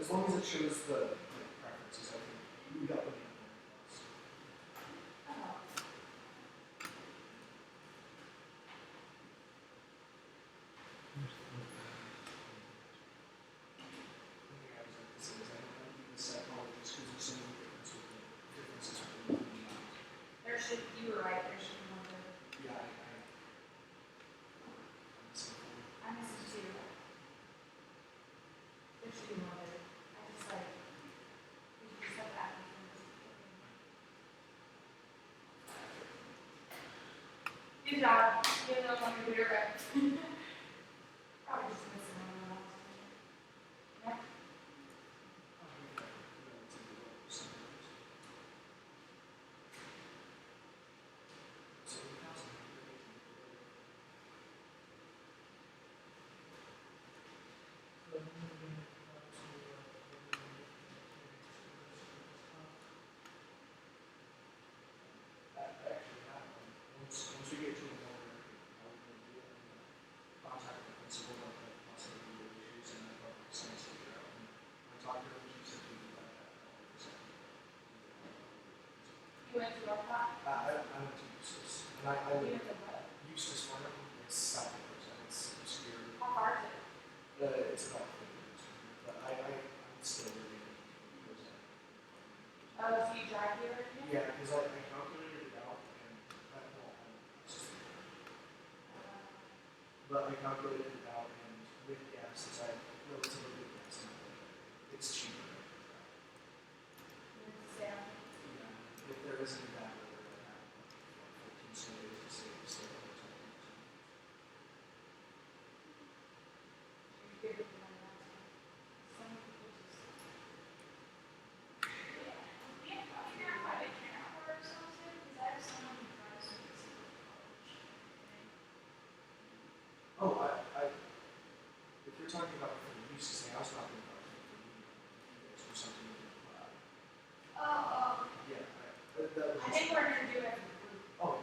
As long as it shows the preferences, I think we got looking at that. There should, you were right, there should be one there. Yeah, I missed it too. There should be one there. I just like, we just have that. Good job. Good enough on your computer, right? Probably just missing one. Yeah. Once we get to a more, I would contact the principal about the possibility of issues and I'd love to science figure out. I talked to her, she said we do that. You went to our top? I went to Eustace, and I You live went to what? Eustace Farm. It's south of Rosa. It's obscure. How far is it? It's about 50 minutes from here, but I'm still living in Rosa. Oh, so you drive here or anything? Yeah, because I calculated it out, and but I calculated it out, and with gas, since I relatively good gas, it's cheaper. Yeah. Yeah, if there isn't that weather, I have 14 snow days to save, so all the time. You're good with money, that's fine. Some people just. Yeah. Yeah, I figure out why they can't afford themselves in, because I have someone who drives me to school to college. Oh, if you're talking about for the use thing, I was talking about for you or something you can apply. Yeah, that was I think we're gonna do it as a group. oh,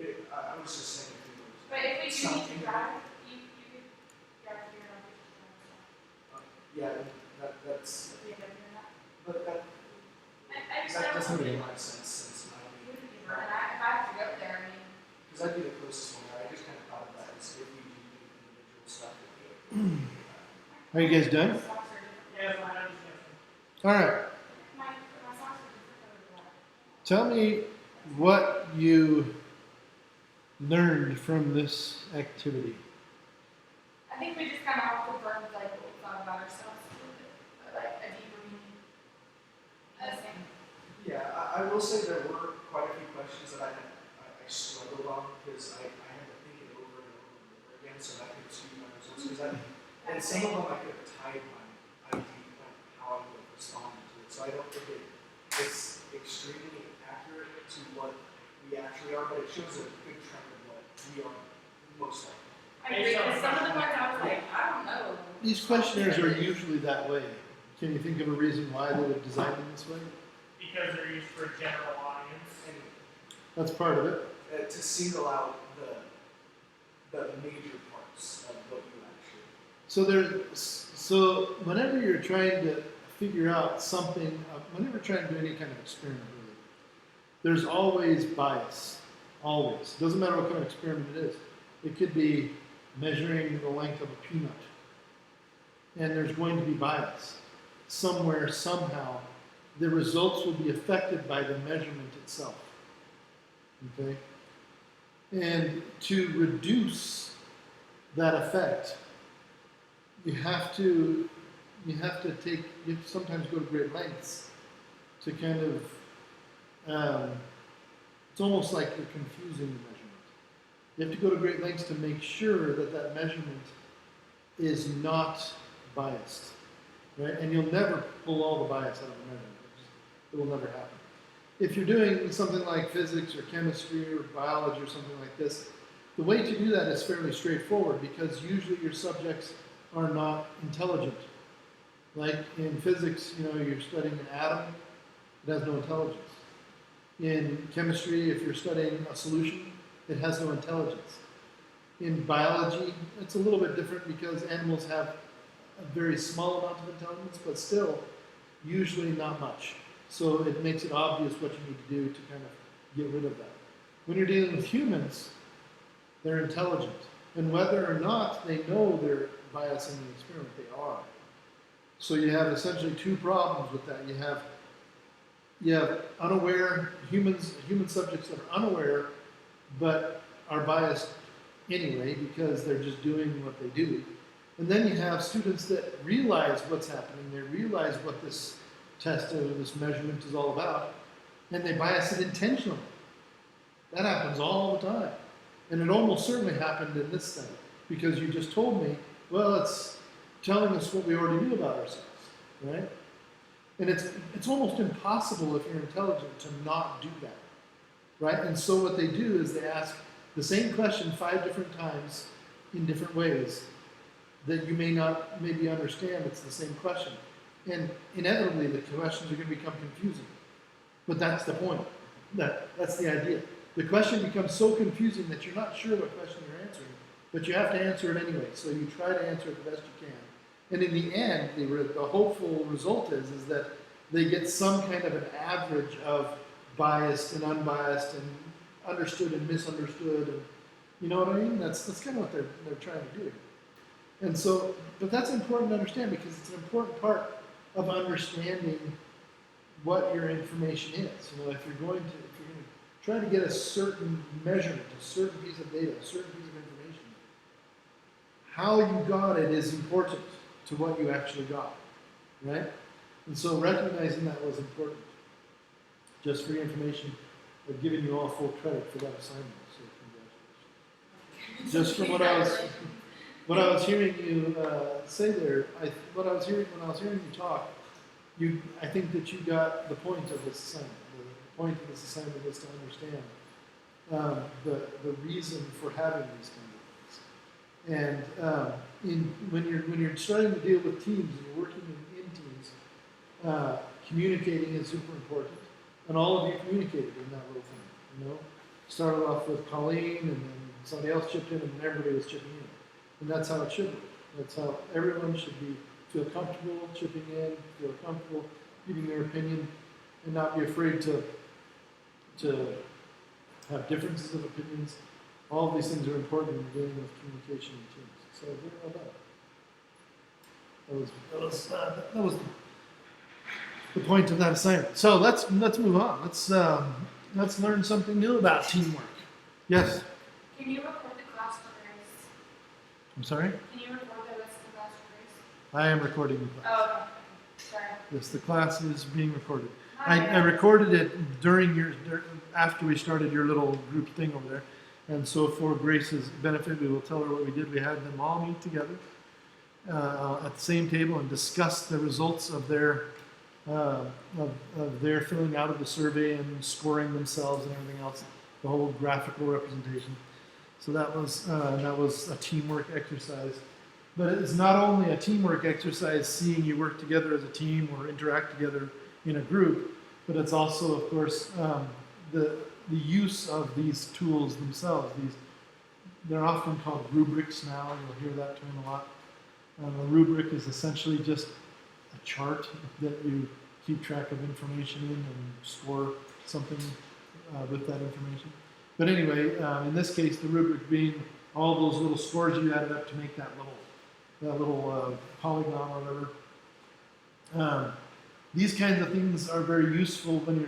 yeah. I was just saying if you were. But if we do need something- to drive, you could drive to your own business. Yeah, that's, If we end up doing that. but that I just doesn't don't make a know. lot of sense since I mean, And if I have to go there, I mean. because I'd be the closest one there. I just kind of thought of that as if we do individual stuff. We do it. Are you guys done? Socks are different. Yeah, I understand. All right. My socks are different color than that. Tell me what you learned from this activity. I think we just kind of all confirmed like what we thought about ourselves a little bit, but like a deeper meaning. Yeah, I will say there were quite a few questions that I struggled on because I had to think it over and over and over again, so that could skew my results. And some of them I could have tied my idea, like how I would have responded to it. So I don't think it's extremely accurate to what we actually are, but it shows a good trend of what we are most likely. I agree, because some of the ones I was like, I don't know. These questionnaires are usually that way. Can you think of a reason why they would design them this way? Because they're used for a general audience. And That's part of it. to single out the major parts of what you actually. So whenever you're trying to figure out something, whenever you're trying to do any kind of experiment, really, there's always bias. Always. Doesn't matter what kind of experiment it is. It could be measuring the length of a peanut, and there's going to be bias. Somewhere, somehow, the results will be affected by the measurement itself. Okay? And to reduce that effect, you have to sometimes go to great lengths to kind of, it's almost like you're confusing the measurement. You have to go to great lengths to make sure that that measurement is not biased, right? And you'll never pull all the bias out of the measurement. It will never happen. If you're doing something like physics or chemistry or biology or something like this, the way to do that is fairly straightforward because usually your subjects are not intelligent. Like in physics, you're studying an atom, it has no intelligence. In chemistry, if you're studying a solution, it has no intelligence. In biology, it's a little bit different because animals have a very small amount of intelligence, but still usually not much. So it makes it obvious what you need to do to kind of get rid of that. When you're dealing with humans, they're intelligent. And whether or not they know they're biasing the experiment, they are. So you have essentially two problems with that. You have unaware human subjects that are unaware, but are biased anyway because they're just doing what they do. And then you have students that realize what's happening. They realize what this test or this measurement is all about, and they bias it intentionally. That happens all the time. And it almost certainly happened in this study because you just told me, well, it's telling us what we already knew about ourselves, right? And it's almost impossible if you're intelligent to not do that, right? And so what they do is they ask the same question 5 different times in different ways that you may not maybe understand it's the same question. And inevitably the questions are going to become confusing. But that's the point. That's the idea. The question becomes so confusing that you're not sure what question you're answering, but you have to answer it anyway. So you try to answer it the best you can. And in the end, the hopeful result is that they get some kind of an average of biased and unbiased and understood and misunderstood. And you know what I mean? That's kind of what they're trying to do. And so, but that's important to understand because it's an important part of understanding what your information is. You know, if you're going to try to get a certain measurement, a certain piece of data, a certain piece of information, how you got it is important to what you actually got, right? And so recognizing that was important. Just for your information, I've given you all full credit for that assignment, so congratulations. Just from what I was hearing you say there, what I was hearing when I was hearing you talk, I think that you got the point of this assignment. The point of this assignment is to understand the reason for having these kind of things. And when you're starting to deal with teams and you're working in teams, communicating is super important. And all of you communicated in that little thing. You know, started off with Colleen, and then somebody else chipped in, and then everybody was chipping in. And that's how it should be. That's how everyone should feel comfortable chipping in, feel comfortable giving their opinion, and not be afraid to have differences of opinions. All of these things are important in dealing with communication in teams. So very well done. That was the point of that assignment. So let's move on. Let's learn something new about teamwork. Yes. Can you record the class for Grace? I'm sorry. Can you record the rest of the class for Grace? I am recording the class. Oh, okay. Sorry. Yes, the class is being recorded. Hi. I recorded it after we started your little group thing over there. And so for Grace's benefit, we will tell her what we did. We had them all meet together at the same table and discuss the results of their filling out of the survey and scoring themselves and everything else, the whole graphical representation. So that was a teamwork exercise. But it's not only a teamwork exercise, seeing you work together as a team or interact together in a group, but it's also, of course, the use of these tools themselves. They're often called rubrics now. You'll hear that term a lot. A rubric is essentially just a chart that you keep track of information in and score something with that information. But anyway, in this case, the rubric being all those little scores you added up to make that little polygon or whatever. These kinds of things are very useful when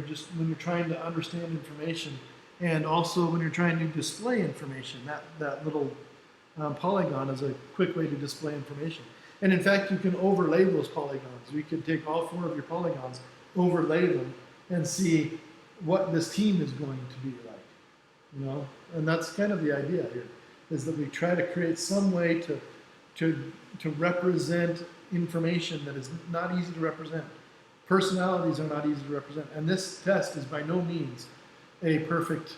you're trying to understand information, and also when you're trying to display information. That little polygon is a quick way to display information. And in fact, you can overlay those polygons. You could take all 4 of your polygons, overlay them, and see what this team is going to be like. You know, and that's kind of the idea here, is that we try to create some way to represent information that is not easy to represent. Personalities are not easy to represent, and this test is by no means a perfect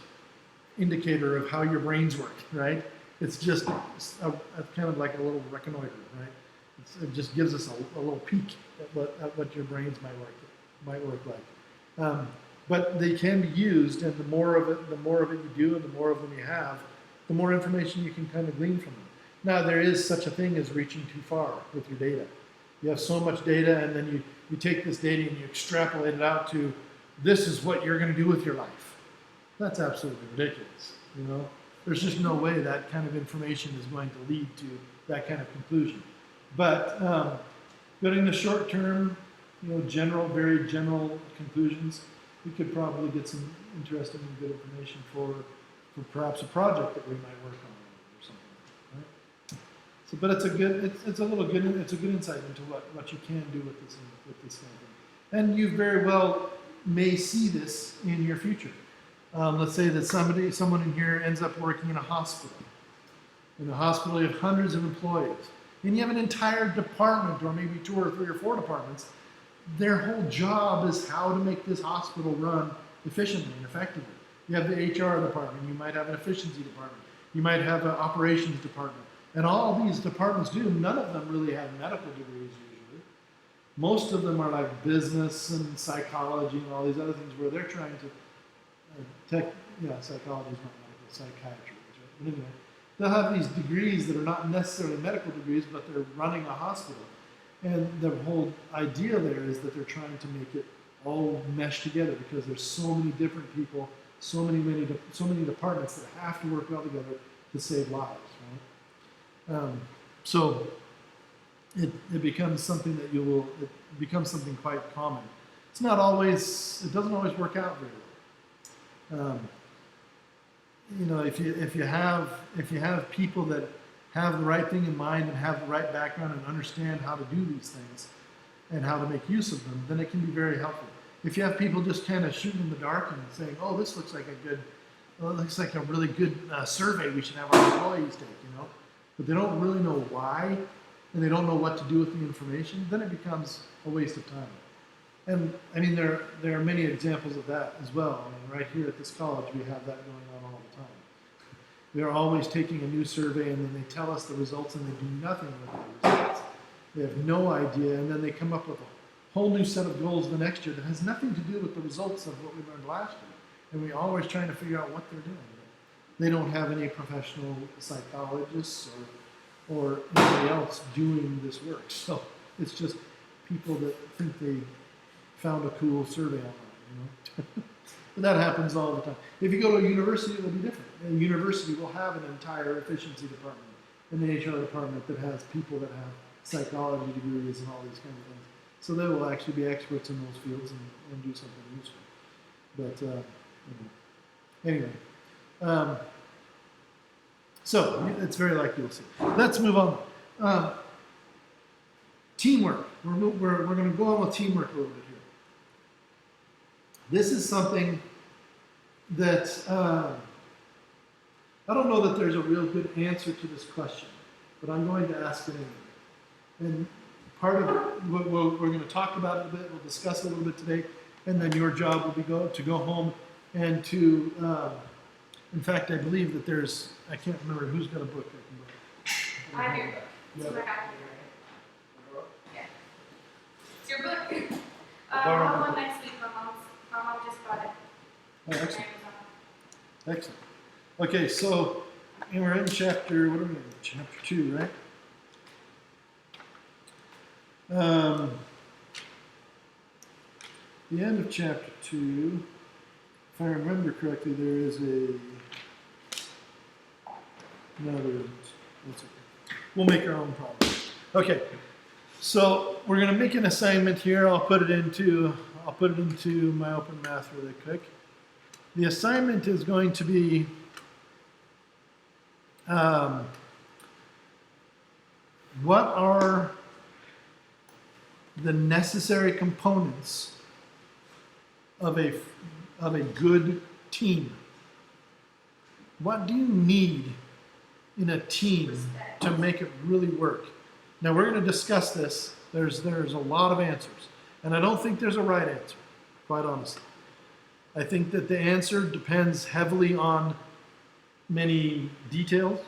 indicator of how your brains work, right? It's just a kind of like a little reconnoiter, right? It just gives us a little peek at what your brains might work like. But they can be used, and the more of it you do, and the more of them you have, the more information you can kind of glean from them. Now, there is such a thing as reaching too far with your data. You have so much data, and then you take this data and you extrapolate it out to, this is what you're going to do with your life. That's absolutely ridiculous. You know, there's just no way that kind of information is going to lead to that kind of conclusion. But getting the short-term, you know, very general conclusions, we could probably get some interesting and good information for perhaps a project that we might work on or something, right? So, but it's a good, it's a good insight into what you can do with this kind of thing. And you very well may see this in your future. Let's say that someone in here ends up working in a hospital. In a hospital, you have hundreds of employees, and you have an entire department, or maybe 2 or 3 or 4 departments. Their whole job is how to make this hospital run efficiently and effectively. You have the HR department, you might have an efficiency department, you might have an operations department. And all these departments do, none of them really have medical degrees usually. Most of them are like business and psychology and all these other things where they're trying to, psychology is not medical, psychiatry. But anyway, they'll have these degrees that are not necessarily medical degrees, but they're running a hospital. And the whole idea there is that they're trying to make it all mesh together because there's so many different people, so many departments that have to work well together to save lives, right? So it becomes something that it becomes something quite common. It doesn't always work out very well. You know, if you have people that have the right thing in mind and have the right background and understand how to do these things and how to make use of them, then it can be very helpful. If you have people just kind of shooting in the dark and saying, "Oh, this looks like a really good survey we should have our employees take," you know, but they don't really know why and they don't know what to do with the information, then it becomes a waste of time. And I mean, there are many examples of that as well. I mean, right here at this college, we have that going on all the time. They're always taking a new survey and then they tell us the results and they do nothing with the results. They have no idea, and then they come up with a whole new set of goals the next year that has nothing to do with the results of what we learned last year. And we're always trying to figure out what they're doing. They don't have any professional psychologists or anybody else doing this work. So it's just people that think they found a cool survey online, you know. But that happens all the time. If you go to a university, it will be different. A university will have an entire efficiency department and the HR department that has people that have psychology degrees and all these kinds of things. So they will actually be experts in those fields and do something useful. But anyway, so it's very likely you'll see. Let's move on. Teamwork. We're going to go on with teamwork a little bit here. This is something that I don't know that there's a real good answer to this question, but I'm going to ask it anyway. And part of it, we're going to talk about it a bit, we'll discuss it a little bit today, and then your job will be to go home and to, in fact, I believe that I can't remember who's got a book. I have your book. It's in my copy. Yeah. It's your book. I'll have one next week. My mom just bought it. Oh, excellent. Excellent. Okay, so we're in chapter, what are we in? Chapter 2, right? The end of chapter 2, if I remember correctly, there is no, there isn't. That's okay. We'll make our own problem. Okay, so we're going to make an assignment here. I'll put it into my open math really quick. The assignment is going to be what are the necessary components of a good team? What do you need in a team to make it really work? Now we're going to discuss this. There's a lot of answers, and I don't think there's a right answer, quite honestly. I think that the answer depends heavily on many details,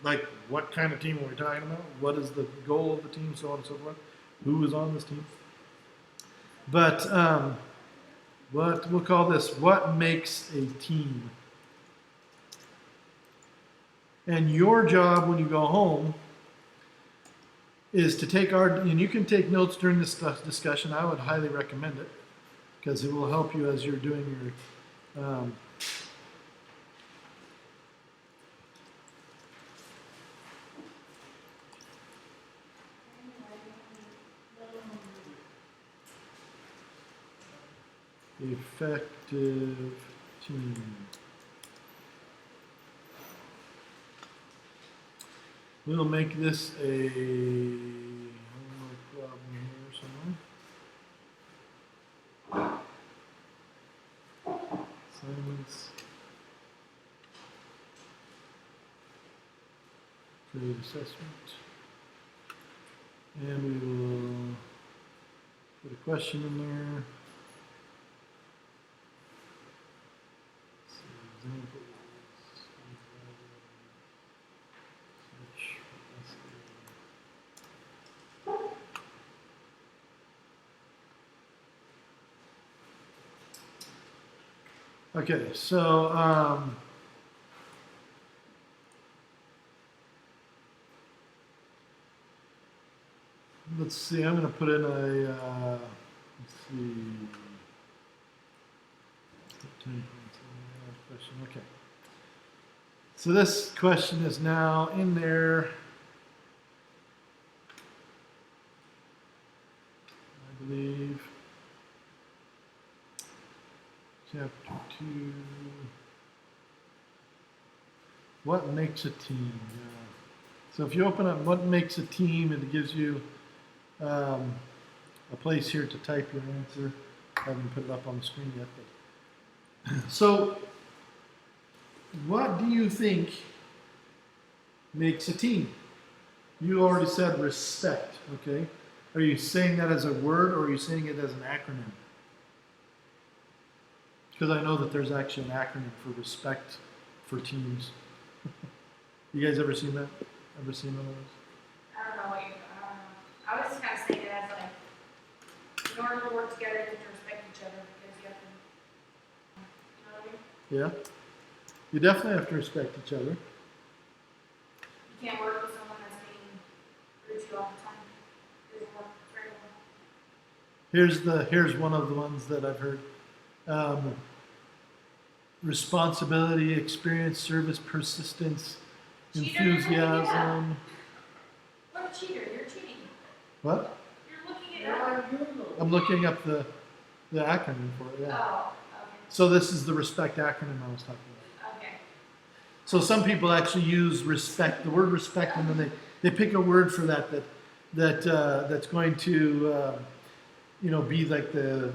like what kind of team are we talking about? What is the goal of the team, so on and so forth. Who is on this team? But what we'll call this, what makes a team? And your job when you go home is to take and you can take notes during this discussion. I would highly recommend it because it will help you as you're doing your effective team. We'll make this a homework problem here somewhere. Assignments. Grade assessment. And we will put a question in there. Examples. Okay, so let's see. I'm going to put in a let's see. Question. Okay. So this question is now in there. I believe. Chapter 2. What makes a team? So if you open up what makes a team, it gives you a place here to type your answer. I haven't put it up on the screen yet. But so what do you think makes a team? You already said respect, okay? Are you saying that as a word or are you saying it as an acronym? Because I know that there's actually an acronym for respect for teams. You guys ever seen that? Ever seen one of those? I don't know what you're, I don't know. I was just kind of saying it as like, in order to work together, you have to respect each other because you have to, you know what I mean? Yeah. You definitely have to respect each other. You can't work with someone that's being rude to you all the time. It doesn't work very well. Here's one of the ones that I've heard. Responsibility, experience, service, persistence, Cheater, you're looking it up. enthusiasm. What a cheater, you're cheating. What? You're looking it up. I'm looking up the acronym for it. Yeah. Oh, okay. So this is the respect acronym I was talking about. Okay. So some people actually use respect, the word respect, and then they pick a word for that's going to be like the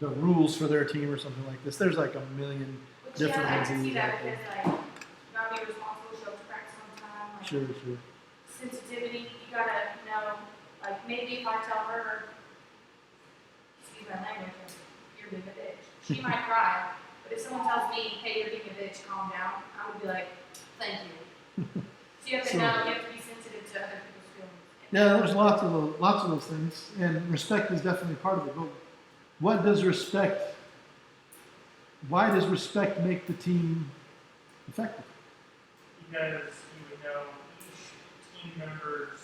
rules for their team or something like this. There's like a million But different yeah, I ones. can see out that there. because like, you gotta be responsible, show up to practice on time. Like, Sure. sensitivity, you gotta know, like maybe if I tell her, excuse my language, you're being a bitch, she might cry. But if someone tells me, hey, you're being a bitch, calm down, I would be like, thank you. So you have to know, you have to be sensitive to other people's feelings. Yeah, there's lots of those things, and respect is definitely part of it. But what does respect? Why does respect make the team effective? Because you would know each team member's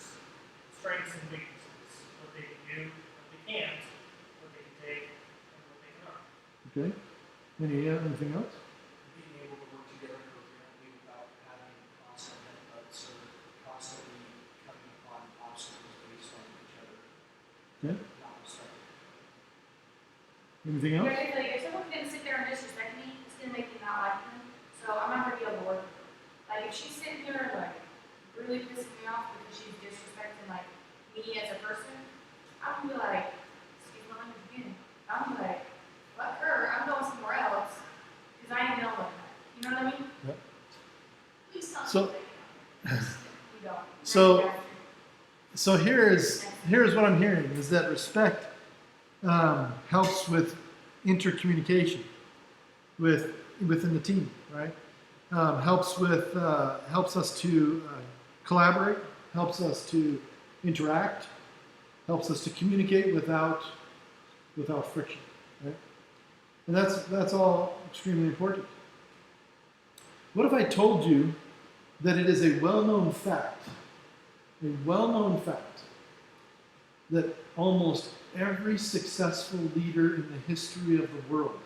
strengths and weaknesses, what they can do, what they can't, what they can take, and what they cannot. Okay. Anything else? Being able to work together coherently without having constant headbutts or constantly coming upon obstacles based on each other. Okay. Not respecting. Anything Yeah, else? like, if someone's gonna sit there and disrespect me, it's gonna make me not like them. So I'm not gonna be on board. Like if she's sitting here like really pissing me off because she's disrespecting like me as a person, I'm gonna be like, excuse my language again. I'm gonna be like, fuck her, I'm going somewhere else because I ain't dealing with that. You know what I mean? Yep. Please tell So- me that you don't. So- So here's what I'm hearing is that respect helps with intercommunication within the team, right? Helps us to collaborate, helps us to interact, helps us to communicate without friction, right? And that's all extremely important. What if I told you that it is a well-known fact a well-known fact that almost every successful leader in the history of the world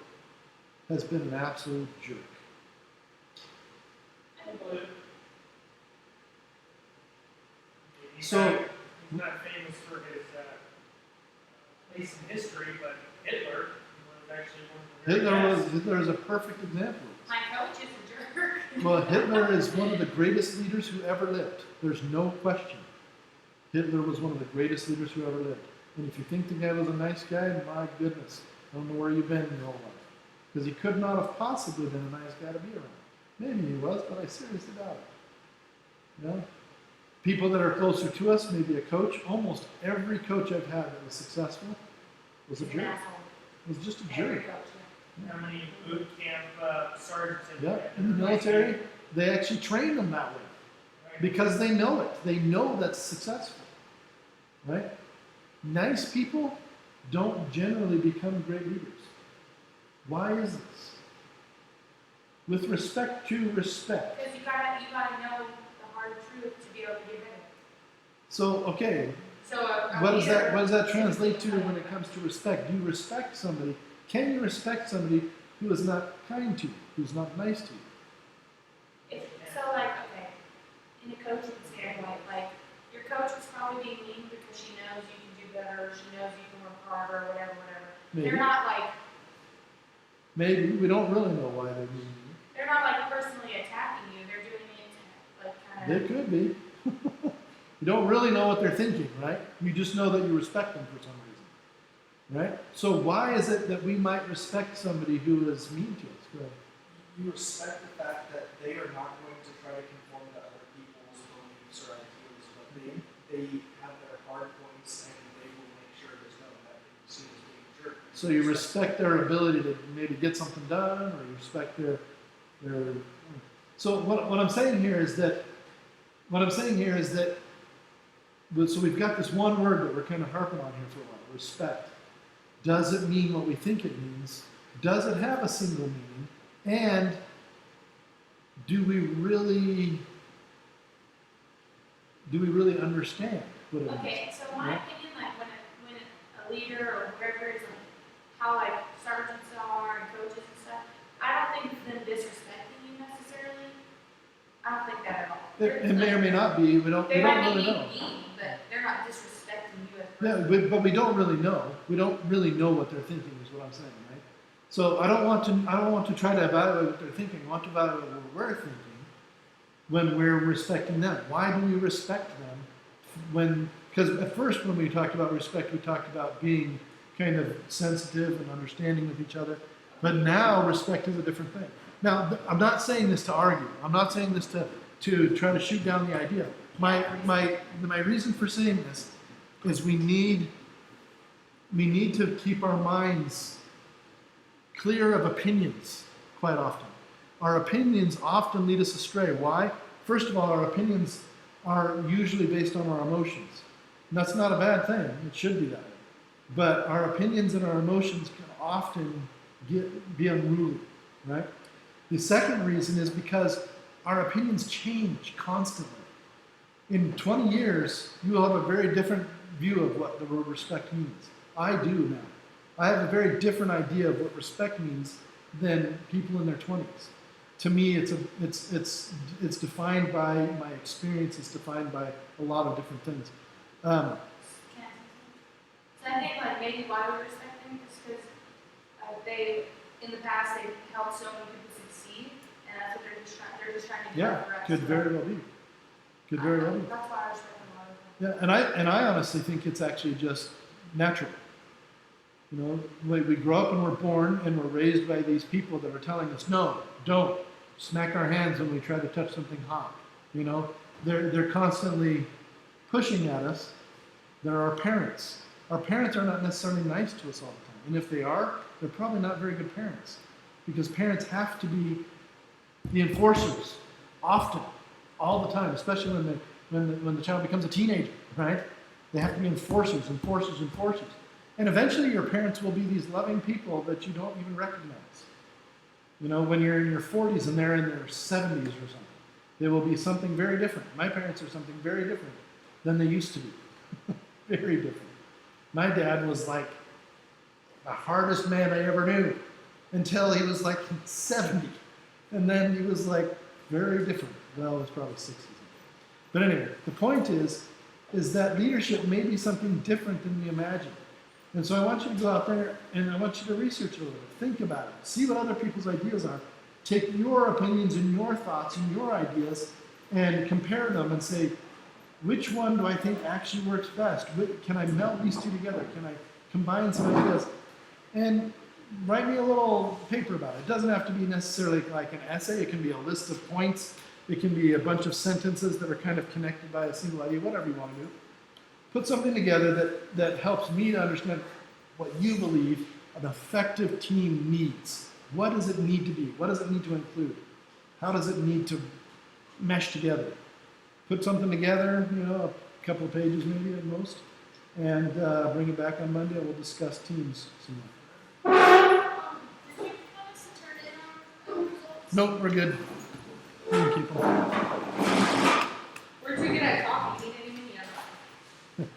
has been an absolute jerk. He's So- not, he's not famous for his place in history, but Hitler was actually one of the very best. Hitler is a perfect example. My coach is a jerk. Well, Hitler is one of the greatest leaders who ever lived. There's no question. Hitler was one of the greatest leaders who ever lived. And if you think the guy was a nice guy, my goodness, I don't know where you've been in your whole life. Because he could not have possibly been a nice guy to be around. Maybe he was, but I seriously doubt it. You know? People that are closer to us, maybe a coach, almost every coach I've had that was successful was a He's an jerk. asshole. Was just a Every jerk. coach, yeah. How many boot camp sergeants have you Yeah, had? in the military, they actually train them that way. Right? Because they know it. They know that's successful. Right? Nice people don't generally become great leaders. Why is this? With respect to respect. Because you gotta know the hard truth to be able to give it. So, okay, So a what does leader- that translate to when it comes to respect? Do you respect somebody? Can you respect somebody who is not kind to you, who's not nice to you? So like, okay, in a coaching standpoint, like, your coach is probably being mean because she knows you can do better, she knows you can work harder, whatever. Maybe. They're not like, Maybe. We don't really know why they're being mean. they're not like personally attacking you, they're doing it to, like, kind They of. could be. You don't really know what they're thinking, right? You just know that you respect them for some reason, right? So why is it that we might respect somebody who is mean to us? Go ahead. You respect the fact that they are not going to try to conform to other people's beliefs or ideas, but they have their hard points and they will make sure there's nothing that can be seen as being a jerk. So you respect their ability to maybe get something done, or you respect their. So what I'm saying here is that. So we've got this one word that we're kind of harping on here for a while: respect. Does it mean what we think it means? Does it have a single meaning? And do we really understand what it means? Okay, so my Yeah. opinion, like, when a leader or whoever is, like, how, like, sergeants are and coaches and stuff, I don't think it's them disrespecting you necessarily. I don't think that at all. It may or may not be. We don't They might really be know. mean, but they're not disrespecting you as a Yeah, person. but we don't really know. We don't really know what they're thinking, is what I'm saying, right? So I don't want to try to evaluate what they're thinking. I want to evaluate what we're thinking when we're respecting them. Why do we respect them? Because at first when we talked about respect, we talked about being kind of sensitive and understanding of each other. But now respect is a different thing. Now, I'm not saying this to argue. I'm not saying this to try to shoot down the idea. My reason for saying this is we need to keep our minds clear of opinions quite often. Our opinions often lead us astray. Why? First of all, our opinions are usually based on our emotions. And that's not a bad thing. It should be that way. But our opinions and our emotions can often be unruly, right? The second reason is because our opinions change constantly. In 20 years, you will have a very different view of what the word respect means. I do now. I have a very different idea of what respect means than people in their 20s. To me, it's defined by my experience. It's defined by a lot of different things. Can I say something? So I think, like, maybe why we respect them is because they, in the past, they've helped so many people succeed, and that's what they're just trying to do Yeah, for us. could very well be. Could very well be. That's why I respect them a lot. Yeah, and I honestly think it's actually just natural. You know, we grow up and we're born and we're raised by these people that are telling us, no, don't smack our hands when we try to touch something hot. You know, they're constantly pushing at us. They're our parents. Our parents are not necessarily nice to us all the time, and if they are, they're probably not very good parents, because parents have to be the enforcers often, all the time, especially when the child becomes a teenager, right? They have to be enforcers. And eventually your parents will be these loving people that you don't even recognize. You know, when you're in your 40s and they're in their 70s or something, they will be something very different. My parents are something very different than they used to be. Very different. My dad was like the hardest man I ever knew until he was like 70. And then he was like very different. Well, it was probably 60s. But anyway, the point is that leadership may be something different than we imagine. And so I want you to go out there and I want you to research a little bit, think about it, see what other people's ideas are, take your opinions and your thoughts and your ideas and compare them and say, which one do I think actually works best? Can I meld these two together? Can I combine some ideas? And write me a little paper about it. It doesn't have to be necessarily like an essay. It can be a list of points. It can be a bunch of sentences that are kind of connected by a single idea, whatever you want to do. Put something together that helps me to understand what you believe an effective team needs. What does it need to be? What does it need to include? How does it need to mesh together? Put something together, a couple of pages maybe at most, and bring it back on Monday and we'll discuss teams some more. Did you want us to turn in our results? Nope, we're good. We can keep them. We're too good at talking, we didn't even,